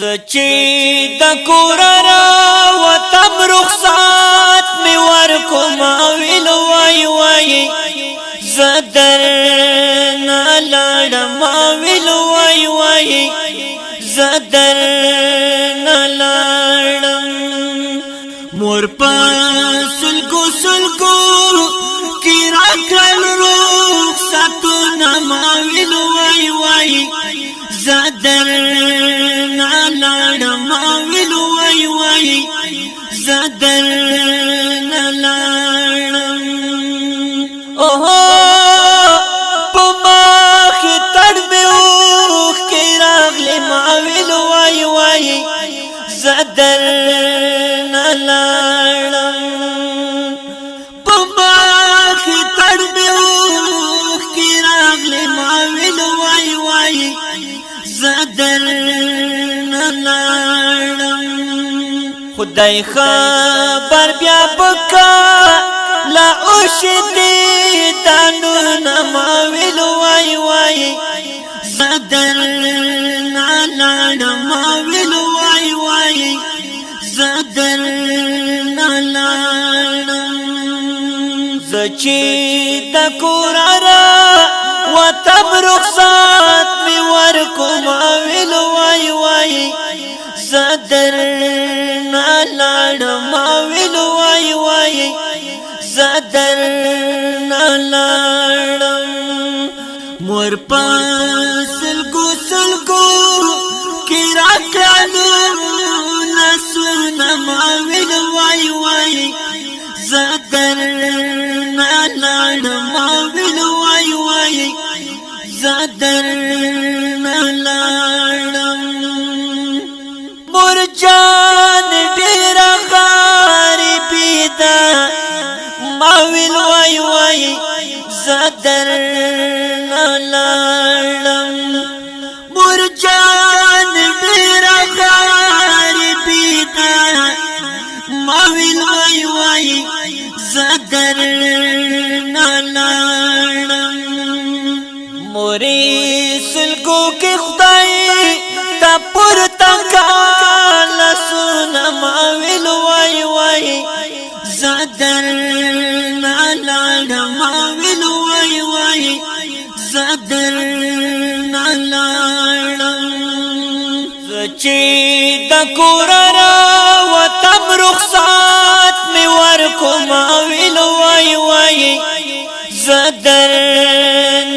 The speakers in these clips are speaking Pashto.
زچی د کور را وتم رخصت می ورکم ویل وای وای زدر نلړم ویل وای وای زدر نلړم مور پسلګو سلګو کی راکل رخصت نما ویل وای وای زدر نلړم ویل وای وای زدر نلړم اوه پماخ تړ میو کراغلی ما ویل وای وای زدر نلړم پماخ تړ میو کراغلی ما ویل وای وای زدر نلړم خدای خبر بیا بکا لا اوشدی دانو نما ویل وای وای زدر نلړم ویل وای وای زدر نلړم زچی د کور را وتم رخصت می ورکم ویل وای وای زدر نلړم ویل وای وای زدر نلړم مور پسلګو سلګو کی راکړو نسونه ما ویل وای وای زدر نلړم ویل وای وای زدر نلړم مور جان ډیر غریبی ده ما ویل وای وای زدر نلړم مور جان ډیر غریبی ده ما ویل وای وای زدر نلړم مورې سلګو کې خدای تا پورته کاله سونه ما ویل وای وای زدر نلړم ویل وای وای زدر نلړم زچی د کور را وتم رخصت می ورکم ویل وای وای زدر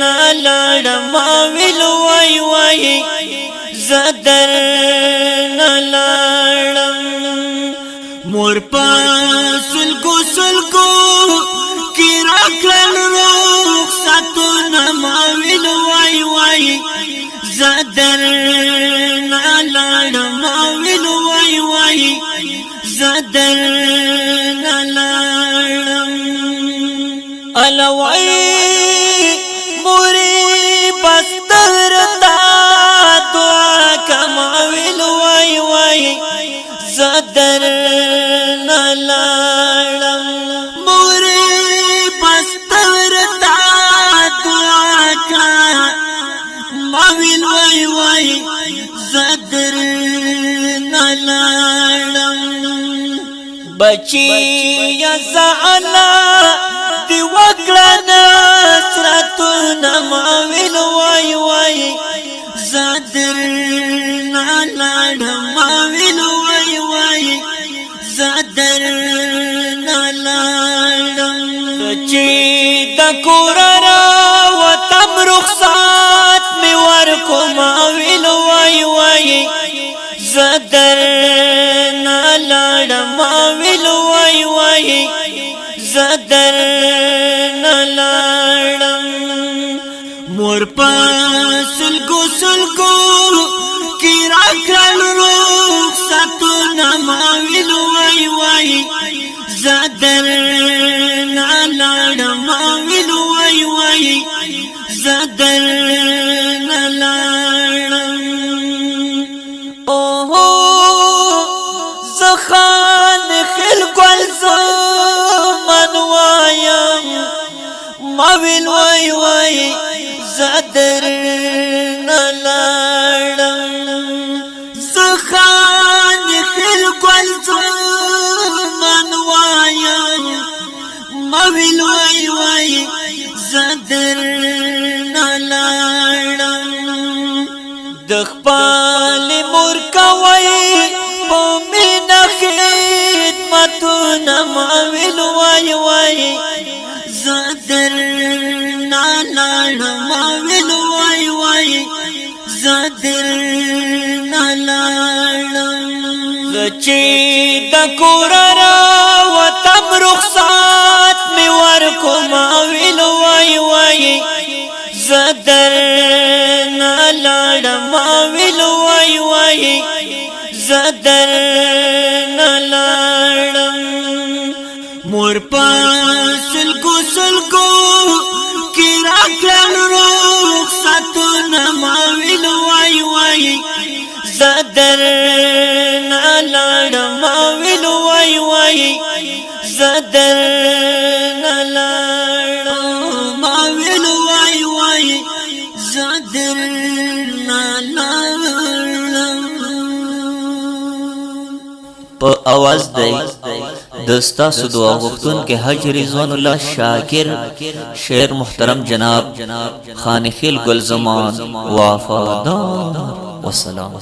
نلړم ویل وای وای زدر نلړم مور پسلګو سلګو کی راکل رخصت نما ویل وای وای زدر نلړم ویل وای وای زدر نلړم الوای مورې بستر تا دعا کما ویل وای وای زدر نلړم مورې بستر تا دعا کما ویل وای وای زدر نلړم بچی یا زعلا دی وکړه نصرتونه ما ویل وای وای زدر نلړم ویل وای وای زدر نلړم چې د کور را وتم رخصت می ورکم ویل وای وای زدر نلړم ویل وای وای زدر نلړم مور پسلګو سلګو کی راکل رخصت نما ویل وای وای زدر نلړم ویل وای وای زدر نلړم اوه زخان خل ګل زمن وایم ما ویل وای وای زدر نلړم زخان خپل مور کوي په مینا خدمتونه ما ویل وای وای زدر نالاړ ما ویل وای وای زدر نالاړ چې د کور را وتم رخصت می ورکو ما ویل وای وای زدر نالاړ ما ویل وای وای زدر نالاړ مور پاسل کو کی راکل رخصتونه ما ویل وای وای زدر نالاړ ما ویل وای وای زدر نالاړ ما ویل وای وای زدر نالاړ په आवाज دی دستا سدوا غفتون کے حج رضوان اللہ شاکر شعر محترم جناب خانخیل گلزمان وفادار والسلام